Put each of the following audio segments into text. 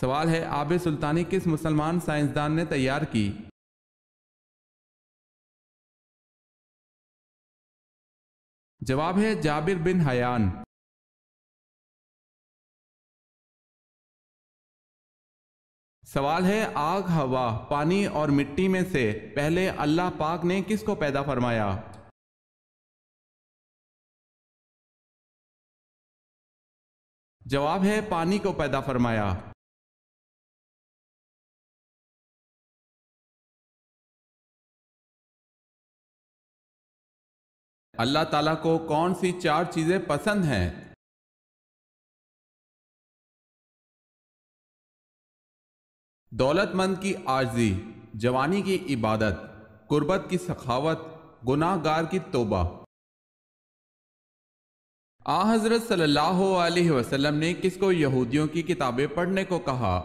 سوال ہے آب سلطانی کس مسلمان سائنسدان نے تیار کی؟ جواب ہے جابر بن حیان۔ سوال ہے آگ، ہوا، پانی اور مٹی میں سے پہلے اللہ پاک نے کس کو پیدا فرمایا؟ جواب ہے پانی کو پیدا فرمایا۔ اللہ تعالیٰ کو کون سی 4 چیزیں پسند ہیں؟ دولت مند کی عاجزی، جوانی کی عبادت، قربت کی سخاوت، گناہ گار کی توبہ۔ حضرت صلی اللہ علیہ وسلم نے کس کو یہودیوں کی کتابیں پڑھنے کو کہا؟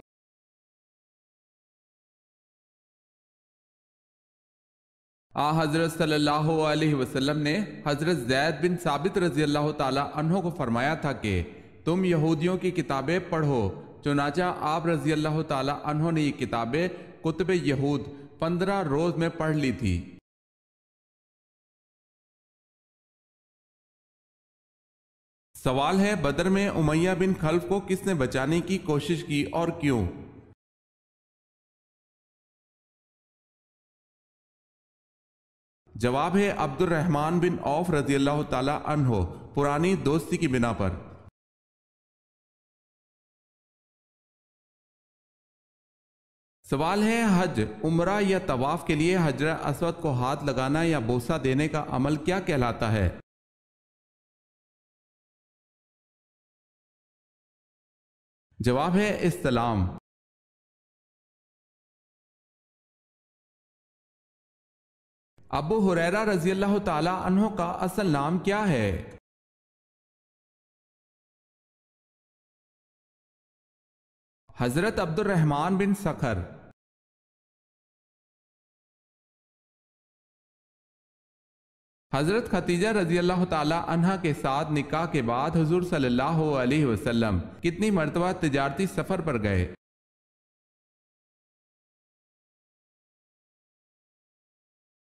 حضرت صلی اللہ علیہ وسلم نے حضرت زید بن ثابت رضی اللہ تعالی عنہ کو فرمایا تھا کہ تم یہودیوں کی کتابیں پڑھو، چنانچہ آپ رضی اللہ تعالی عنہ نے یہ کتابیں کتب یہود 15 روز میں پڑھ لی تھی۔ سوال ہے بدر میں امیہ بن خلف کو کس نے بچانے کی کوشش کی اور کیوں؟ جواب ہے عبد الرحمن بن عوف رضی اللہ تعالی عنہ، پرانی دوستی کی بنا پر۔ سوال ہے حج، عمرہ یا طواف کے لیے حجر اسود کو ہاتھ لگانا یا بوسہ دینے کا عمل کیا کہلاتا ہے؟ جواب ہے استلام۔ ابو ہریرہ رضی اللہ تعالی عنہ کا اصل نام کیا ہے؟ حضرت عبد الرحمن بن سخر۔ حضرت خدیجہ رضی اللہ تعالی عنہ کے ساتھ نکاح کے بعد حضور صلی اللہ علیہ وسلم کتنی مرتبہ تجارتی سفر پر گئے؟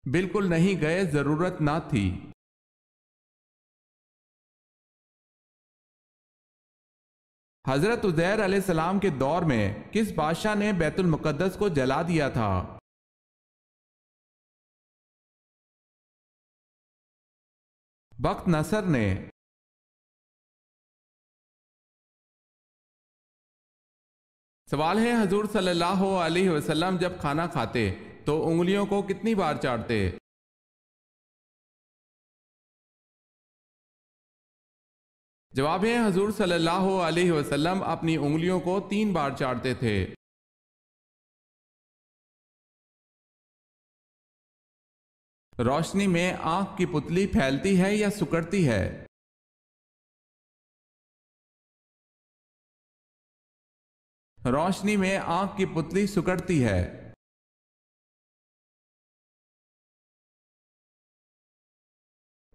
بالکل نہیں گئے، ضرورت نہ تھی۔ حضرت عزیر علیہ السلام کے دور میں کس بادشاہ نے بیت المقدس کو جلا دیا تھا؟ بخت نصر نے۔ سوال ہے حضور صلی اللہ علیہ وسلم جب کھانا کھاتے تو انگلیوں کو کتنی بار چاٹتے؟ جواب ہے حضور صلی اللہ علیہ وسلم اپنی انگلیوں کو 3 بار چاٹتے تھے۔ روشنی میں آنکھ کی پتلی پھیلتی ہے یا سکڑتی ہے؟ روشنی میں آنکھ کی پتلی سکڑتی ہے۔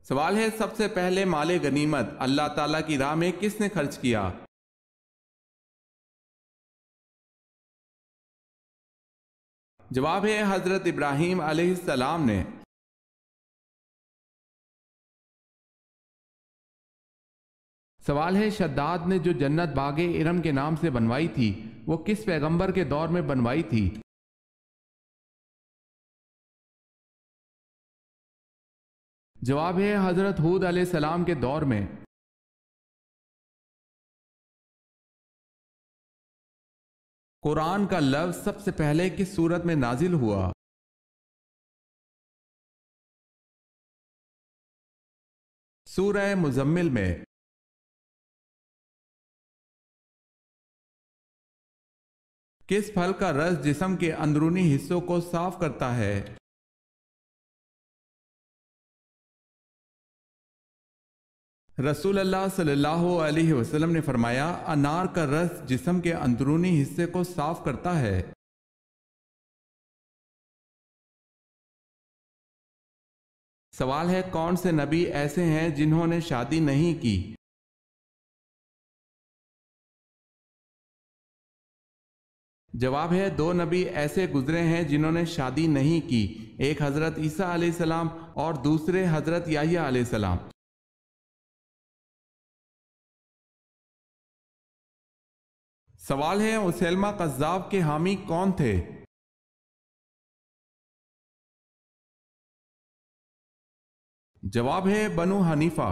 سوال ہے سب سے پہلے مال غنیمت اللہ تعالیٰ کی راہ میں کس نے خرچ کیا؟ جواب ہے حضرت ابراہیم علیہ السلام نے۔ سوال ہے شداد نے جو جنت باغ ارم کے نام سے بنوائی تھی وہ کس پیغمبر کے دور میں بنوائی تھی؟ جواب ہے حضرت ہود علیہ السلام کے دور میں۔ قرآن کا لفظ سب سے پہلے کس سورت میں نازل ہوا؟ سورہ مزمل میں۔ کس پھل کا رس جسم کے اندرونی حصوں کو صاف کرتا ہے؟ رسول اللہ صلی اللہ علیہ وسلم نے فرمایا انار کا رس جسم کے اندرونی حصے کو صاف کرتا ہے۔ سوال ہے کون سے نبی ایسے ہیں جنہوں نے شادی نہیں کی؟ جواب ہے دو نبی ایسے گزرے ہیں جنہوں نے شادی نہیں کی، ایک حضرت عیسیٰ علیہ السلام اور دوسرے حضرت یحییٰ علیہ السلام۔ سوال ہے مسیلمہ کذاب کے حامی کون تھے؟ جواب ہے بنو حنیفہ۔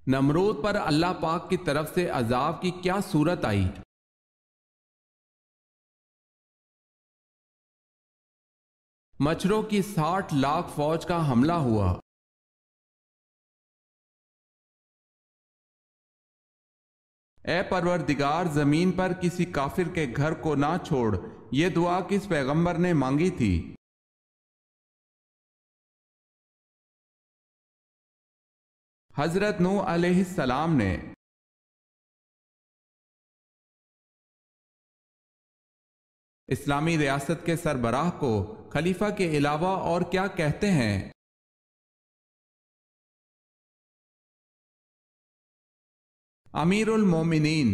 نمرود پر اللہ پاک کی طرف سے عذاب کی کیا صورت آئی؟ مچھروں کی 60 لاکھ فوج کا حملہ ہوا۔ اے پروردگار، زمین پر کسی کافر کے گھر کو نہ چھوڑ، یہ دعا کس پیغمبر نے مانگی تھی؟ حضرت نوح علیہ السلام نے۔ اسلامی ریاست کے سربراہ کو خلیفہ کے علاوہ اور کیا کہتے ہیں؟ امیر المومنین۔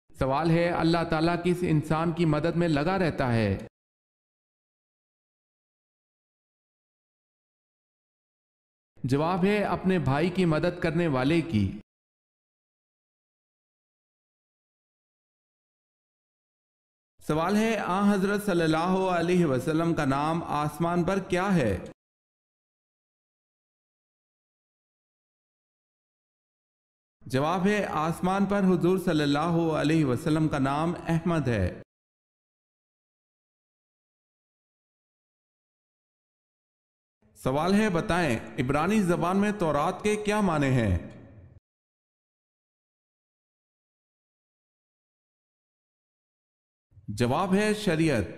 سوال ہے اللہ تعالیٰ کس انسان کی مدد میں لگا رہتا ہے؟ جواب ہے اپنے بھائی کی مدد کرنے والے کی۔ سوال ہے آن حضرت صلی اللہ علیہ وسلم کا نام آسمان پر کیا ہے؟ جواب ہے آسمان پر حضور صلی اللہ علیہ وسلم کا نام احمد ہے۔ سوال ہے بتائیں عبرانی زبان میں تورات کے کیا معنی ہیں؟ جواب ہے شریعت۔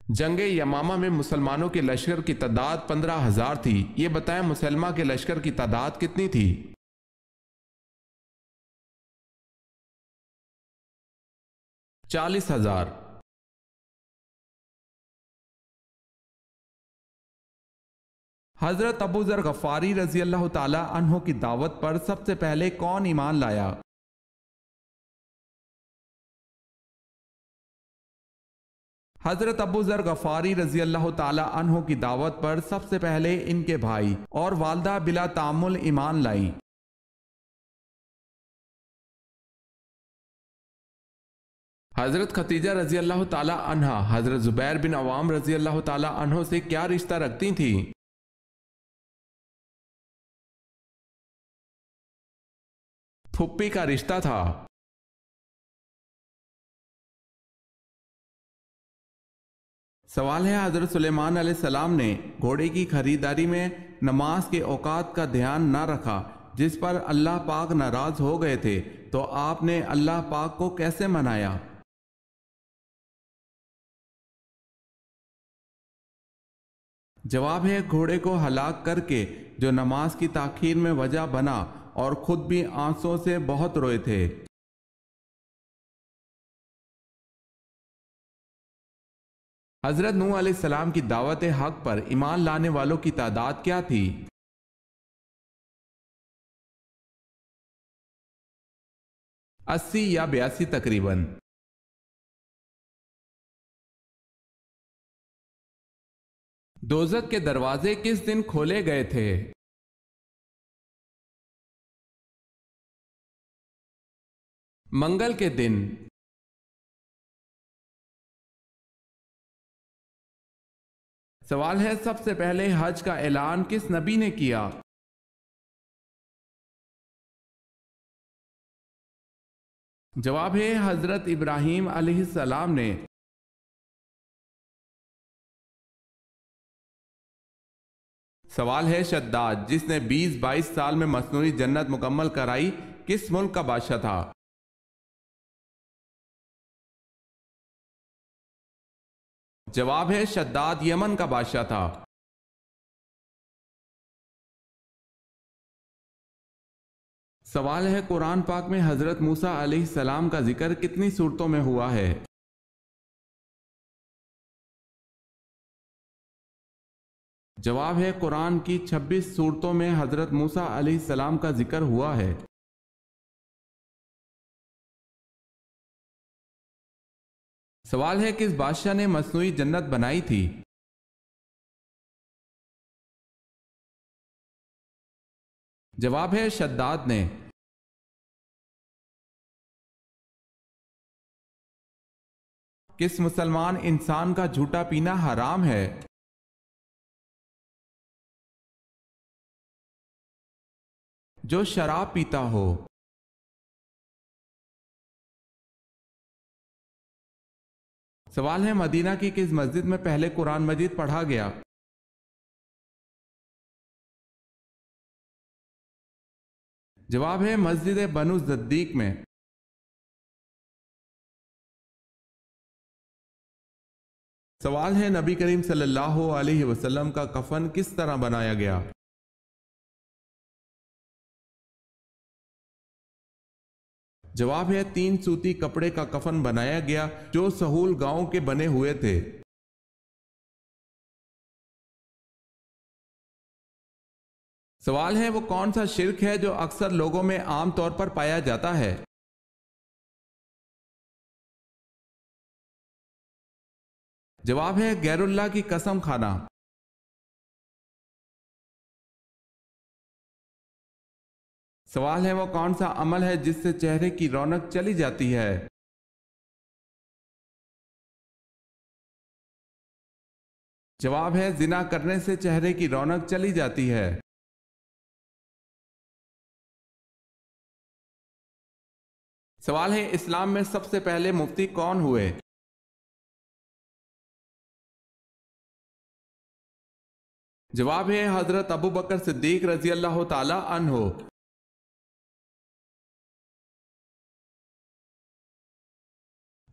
جنگ یمامہ میں مسلمانوں کے لشکر کی تعداد 15,000 تھی، یہ بتائیں مسلمہ کے لشکر کی تعداد کتنی تھی؟ 40,000۔ حضرت ابو ذر غفاری رضی اللہ تعالی عنہ کی دعوت پر سب سے پہلے کون ایمان لایا؟ حضرت ابو ذر غفاری رضی اللہ تعالی عنہ کی دعوت پر سب سے پہلے ان کے بھائی اور والدہ بلا تعامل ایمان لائیں۔ حضرت خدیجہ رضی اللہ تعالی عنہ حضرت زبیر بن عوام رضی اللہ تعالی عنہ سے کیا رشتہ رکھتی تھیں؟ پھپھی کا رشتہ تھا۔ سوال ہے حضرت سلیمان علیہ السلام نے گھوڑے کی خریداری میں نماز کے اوقات کا دھیان نہ رکھا جس پر اللہ پاک ناراض ہو گئے تھے، تو آپ نے اللہ پاک کو کیسے منایا؟ جواب ہے گھوڑے کو ہلاک کر کے، جو نماز کی تاخیر میں وجہ بنا اور خود بھی آنسوں سے بہت روئے تھے۔ حضرت نوح علیہ السلام کی دعوت حق پر ایمان لانے والوں کی تعداد کیا تھی؟ 80 یا 82 تقریباً۔ دوزخ کے دروازے کس دن کھولے گئے تھے؟ منگل کے دن۔ سوال ہے سب سے پہلے حج کا اعلان کس نبی نے کیا؟ جواب ہے حضرت ابراہیم علیہ السلام نے۔ سوال ہے شداد جس نے 20-22 سال میں مصنوعی جنت مکمل کرائی کس ملک کا بادشاہ تھا؟ جواب ہے شداد یمن کا بادشاہ تھا۔ سوال ہے قرآن پاک میں حضرت موسیٰ علیہ السلام کا ذکر کتنی صورتوں میں ہوا ہے؟ جواب ہے قرآن کی 26 صورتوں میں حضرت موسیٰ علیہ السلام کا ذکر ہوا ہے۔ سوال ہے کس بادشاہ نے مصنوعی جنت بنائی تھی؟ جواب ہے شداد نے۔ کس مسلمان انسان کا جھوٹا پینا حرام ہے؟ جو شراب پیتا ہو۔ سوال ہے مدینہ کی کس مسجد میں پہلے قرآن مجید پڑھا گیا؟ جواب ہے مسجد بنو صدیق میں۔ سوال ہے نبی کریم صلی اللہ علیہ وسلم کا کفن کس طرح بنایا گیا؟ جواب ہے 3 سوتی کپڑے کا کفن بنایا گیا جو سہول گاؤں کے بنے ہوئے تھے۔ سوال ہے وہ کون سا شرک ہے جو اکثر لوگوں میں عام طور پر پایا جاتا ہے؟ جواب ہے غیر اللہ کی قسم کھانا۔ سوال ہے وہ کون سا عمل ہے جس سے چہرے کی رونق چلی جاتی ہے؟ جواب ہے زنا کرنے سے چہرے کی رونق چلی جاتی ہے۔ سوال ہے اسلام میں سب سے پہلے مفتی کون ہوئے؟ جواب ہے حضرت ابو بکر صدیق رضی اللہ تعالی عنہ۔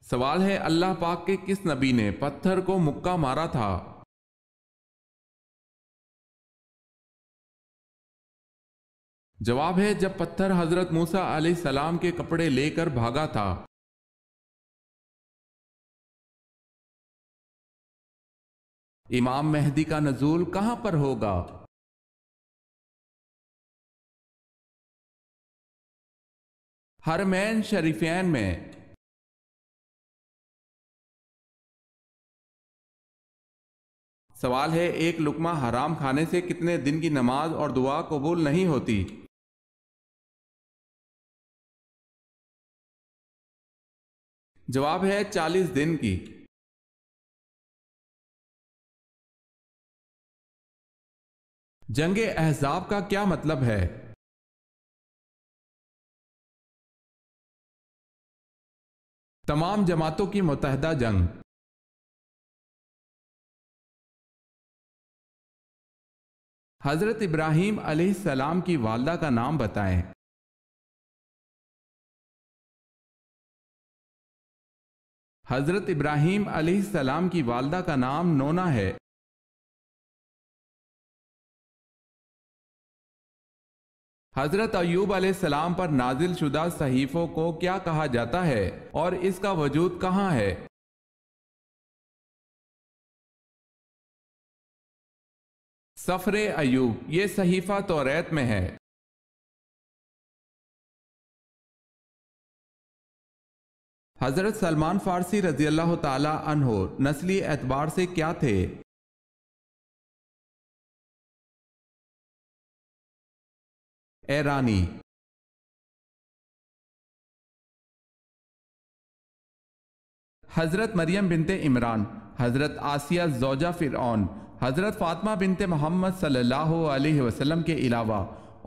سوال ہے اللہ پاک کے کس نبی نے پتھر کو مکہ مارا تھا؟ جواب ہے جب پتھر حضرت موسیٰ علیہ السلام کے کپڑے لے کر بھاگا تھا۔ امام مہدی کا نزول کہاں پر ہوگا؟ حرمین شریفین میں۔ سوال ہے ایک لقمہ حرام کھانے سے کتنے دن کی نماز اور دعا قبول نہیں ہوتی؟ جواب ہے 40 دن کی۔ جنگ احزاب کا کیا مطلب ہے؟ تمام جماعتوں کی متحدہ جنگ۔ حضرت ابراہیم علیہ السلام کی والدہ کا نام بتائیں۔ حضرت ابراہیم علیہ السلام کی والدہ کا نام نونا ہے۔ حضرت ایوب علیہ السلام پر نازل شدہ صحیفوں کو کیا کہا جاتا ہے اور اس کا وجود کہاں ہے؟ سفر ایوب، یہ صحیفہ توریت میں ہے۔ حضرت سلمان فارسی رضی اللہ تعالی عنہ نسلی اعتبار سے کیا تھے؟ ایرانی۔ حضرت مریم بنت عمران، حضرت آسیہ زوجہ فرعون، حضرت فاطمہ بنت محمد صلی اللہ علیہ وسلم کے علاوہ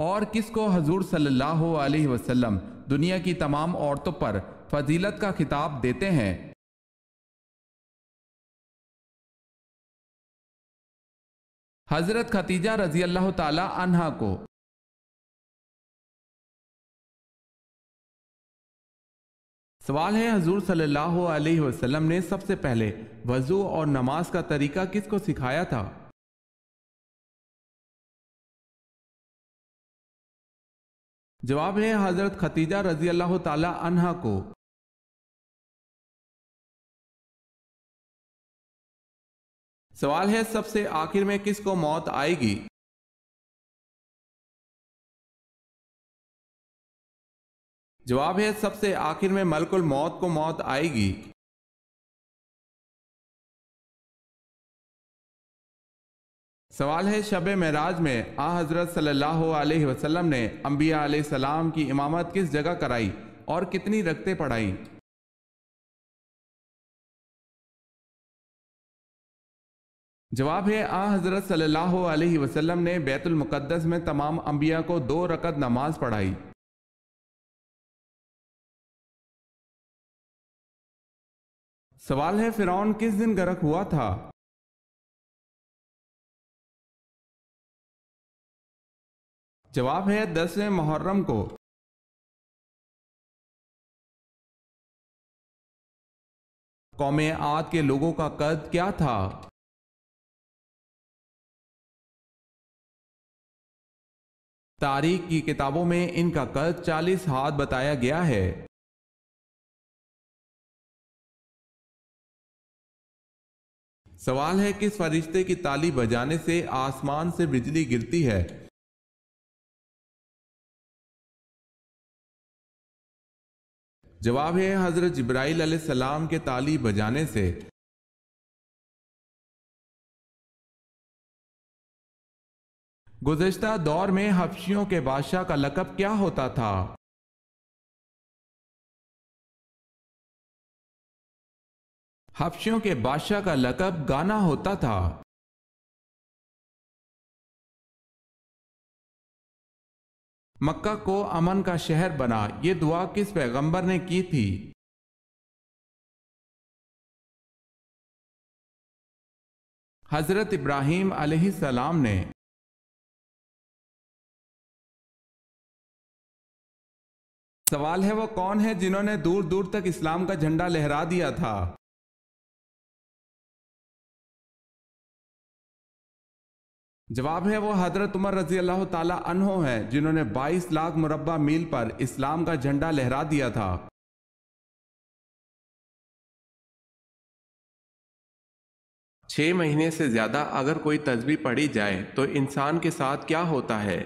اور کس کو حضور صلی اللہ علیہ وسلم دنیا کی تمام عورتوں پر فضیلت کا خطاب دیتے ہیں؟ حضرت خدیجہ رضی اللہ تعالی عنہا کو۔ سوال ہے حضور صلی اللہ علیہ وسلم نے سب سے پہلے وضو اور نماز کا طریقہ کس کو سکھایا تھا؟ جواب ہے حضرت خدیجہ رضی اللہ تعالی عنہا کو۔ سوال ہے سب سے آخر میں کس کو موت آئے گی؟ جواب ہے سب سے آخر میں ملک الموت کو موت آئے گی۔ سوال ہے شب معراج میں حضرت صلی اللہ علیہ وسلم نے انبیاء علیہ السلام کی امامت کس جگہ کرائی اور کتنی رکعتیں پڑھائیں؟ جواب ہے حضرت صلی اللہ علیہ وسلم نے بیت المقدس میں تمام انبیاء کو 2 رکعت نماز پڑھائی۔ سوال ہے فرعون کس دن غرق ہوا تھا؟ جواب ہے 10ویں محرم کو۔ قوم عاد کے لوگوں کا قد کیا تھا؟ تاریخ کی کتابوں میں ان کا قد 40 ہاتھ بتایا گیا ہے۔ سوال ہے کس فرشتے کی تالی بجانے سے آسمان سے بجلی گرتی ہے؟ جواب ہے حضرت جبرائیل علیہ السلام کے تالی بجانے سے۔ گزشتہ دور میں حبشیوں کے بادشاہ کا لقب کیا ہوتا تھا؟ حبشیوں کے بادشاہ کا لقب گانا ہوتا تھا۔ مکہ کو امن کا شہر بنا، یہ دعا کس پیغمبر نے کی تھی؟ حضرت ابراہیم علیہ السلام نے۔ سوال ہے وہ کون ہے جنہوں نے دور دور تک اسلام کا جھنڈا لہرا دیا تھا؟ جواب ہے وہ حضرت عمر رضی اللہ تعالی عنہ ہیں جنہوں نے 22 لاکھ مربع میل پر اسلام کا جھنڈا لہرا دیا تھا۔ 6 مہینے سے زیادہ اگر کوئی تسبیح پڑھی جائے تو انسان کے ساتھ کیا ہوتا ہے؟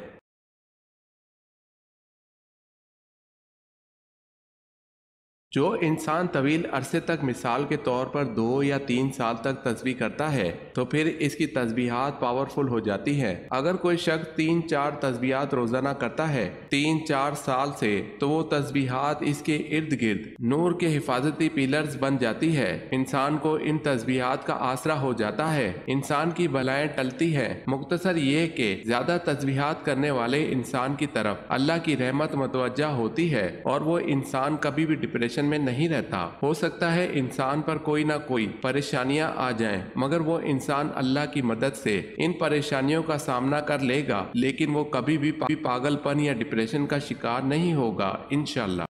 جو انسان طویل عرصے تک مثال کے طور پر 2 یا 3 سال تک تسبیح کرتا ہے تو پھر اس کی تسبیحات پاورفل ہو جاتی ہے۔ اگر کوئی شخص 3-4 تسبیحات روزانہ کرتا ہے 3-4 سال سے تو وہ تسبیحات اس کے ارد گرد نور کے حفاظتی پیلرز بن جاتی ہے۔ انسان کو ان تسبیحات کا آسرا ہو جاتا ہے، انسان کی بلائیں ٹلتی ہے۔ مختصر یہ کہ زیادہ تسبیحات کرنے والے انسان کی طرف اللہ کی رحمت متوجہ ہوتی ہے اور وہ انسان کبھی بھی ڈپریشن میں نہیں رہتا۔ ہو سکتا ہے انسان پر کوئی نہ کوئی پریشانیاں آ جائیں مگر وہ انسان اللہ کی مدد سے ان پریشانیوں کا سامنا کر لے گا، لیکن وہ کبھی بھی پاگل پن یا ڈپریشن کا شکار نہیں ہوگا انشاءاللہ۔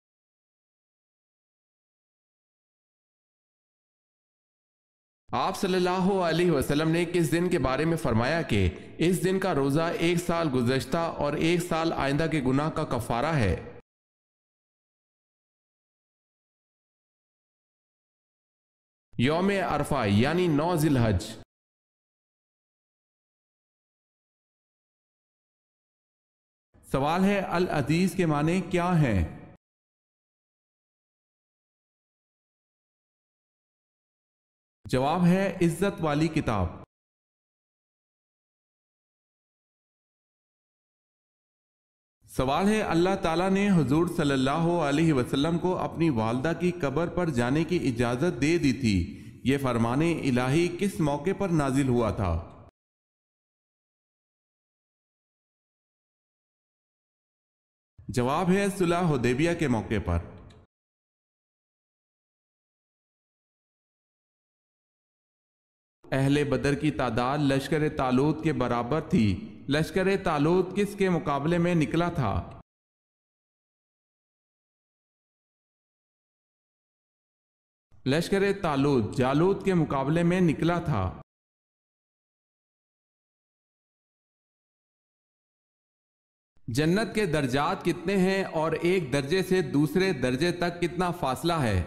آپ صلی اللہ علیہ وسلم نے کس دن کے بارے میں فرمایا کہ اس دن کا روزہ 1 سال گزشتہ اور 1 سال آئندہ کے گناہ کا کفارہ ہے؟ یوم عرفہ یعنی 9 ذی الحج۔ سوال ہے العزیز کے معنی کیا ہیں؟ جواب ہے عزت والی کتاب۔ سوال ہے اللہ تعالیٰ نے حضور صلی اللہ علیہ وسلم کو اپنی والدہ کی قبر پر جانے کی اجازت دے دی تھی، یہ فرمان الہی کس موقع پر نازل ہوا تھا؟ جواب ہے صلح حدیبیہ کے موقع پر۔ اہل بدر کی تعداد لشکر طالوت کے برابر تھی، لشکر طالوت کس کے مقابلے میں نکلا تھا؟ لشکر طالوت جالوت کے مقابلے میں نکلا تھا۔ جنت کے درجات کتنے ہیں اور ایک درجے سے دوسرے درجے تک کتنا فاصلہ ہے؟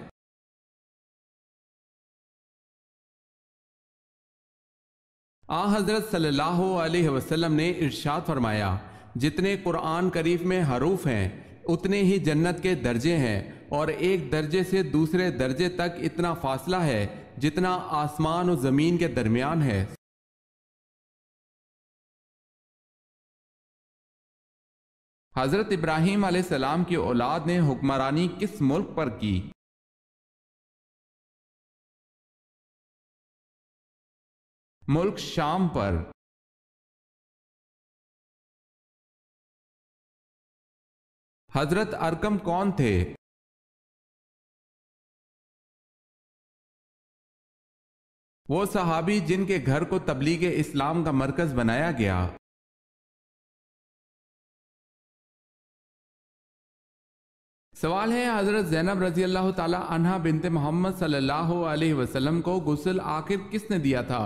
آ حضرت صلی اللہ علیہ وسلم نے ارشاد فرمایا، جتنے قرآن کریم میں حروف ہیں اتنے ہی جنت کے درجے ہیں، اور ایک درجے سے دوسرے درجے تک اتنا فاصلہ ہے جتنا آسمان و زمین کے درمیان ہے۔ حضرت ابراہیم علیہ السلام کی اولاد نے حکمرانی کس ملک پر کی؟ ملک شام پر۔ حضرت ارقم کون تھے؟ وہ صحابی جن کے گھر کو تبلیغ اسلام کا مرکز بنایا گیا۔ سوال ہے، حضرت زینب رضی اللہ تعالی عنہا بنت محمد صلی اللہ علیہ وسلم کو غسل آخر کس نے دیا تھا؟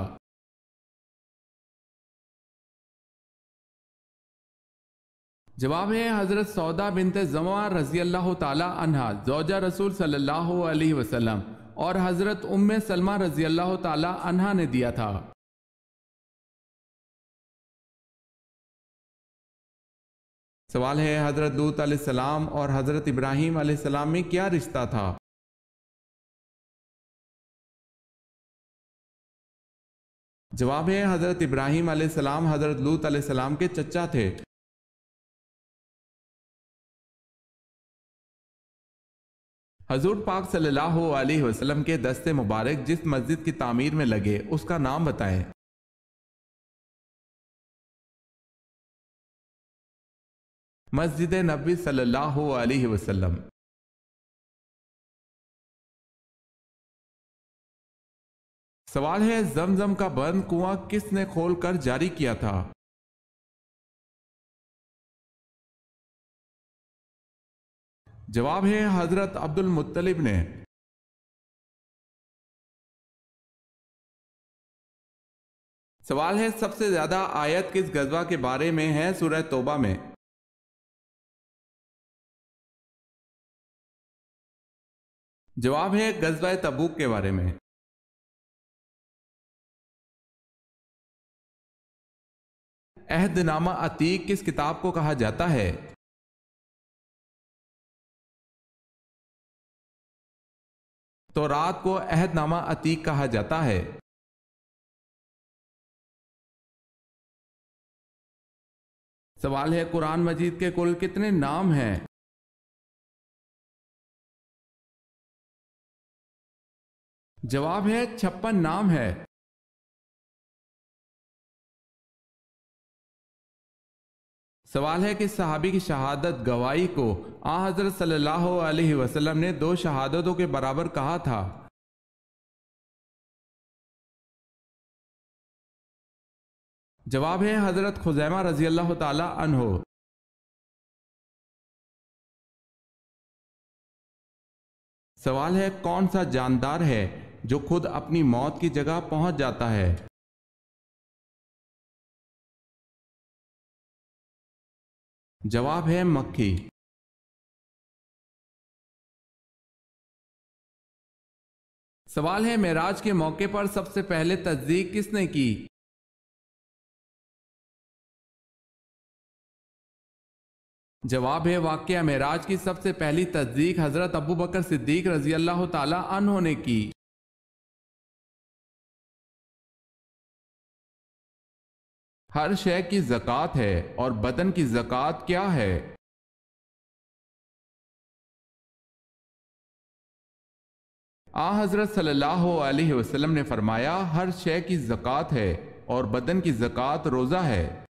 جواب ہے حضرت سودا بنت زمعہ رضی اللہ تعالی عنہا زوجہ رسول صلی اللہ علیہ وسلم اور حضرت ام سلمہ رضی اللہ تعالی عنہا نے دیا تھا۔ سوال ہے، حضرت لوط علیہ السلام اور حضرت ابراہیم علیہ السلام میں کیا رشتہ تھا؟ جواب ہے حضرت ابراہیم علیہ السلام حضرت لوط علیہ السلام کے چچا تھے۔ حضور پاک صلی اللہ علیہ وسلم کے دست مبارک جس مسجد کی تعمیر میں لگے اس کا نام بتائیں۔ مسجد نبوی صلی اللہ علیہ وسلم۔ سوال ہے، زمزم کا بند کنواں کس نے کھول کر جاری کیا تھا؟ جواب ہے حضرت عبد المطلب نے۔ سوال ہے، سب سے زیادہ آیت کس غزوہ کے بارے میں ہے سورہ توبہ میں؟ جواب ہے غزوہ تبوک کے بارے میں۔ عہد نامہ عتیق کس کتاب کو کہا جاتا ہے؟ تورات کو عہد نامہ عتیق کہا جاتا ہے۔ سوال ہے، قرآن مجید کے کل کتنے نام ہیں؟ جواب ہے 56 نام ہے۔ سوال ہے کہ صحابی کی شہادت گواہی کو آن حضرت صلی اللہ علیہ وسلم نے 2 شہادتوں کے برابر کہا تھا۔ جواب ہے حضرت خزیمہ رضی اللہ تعالی عنہ۔ سوال ہے، کون سا جاندار ہے جو خود اپنی موت کی جگہ پہنچ جاتا ہے؟ جواب ہے مکھی۔ سوال ہے، معراج کے موقع پر سب سے پہلے تصدیق کس نے کی؟ جواب ہے واقعہ معراج کی سب سے پہلی تصدیق حضرت ابو بکر صدیق رضی اللہ تعالی عنہ نے کی۔ ہر شے کی زکوٰۃ ہے اور بدن کی زکوٰۃ کیا ہے؟ آن حضرت صلی اللہ علیہ وسلم نے فرمایا، ہر شے کی زکوٰۃ ہے اور بدن کی زکوٰۃ روزہ ہے۔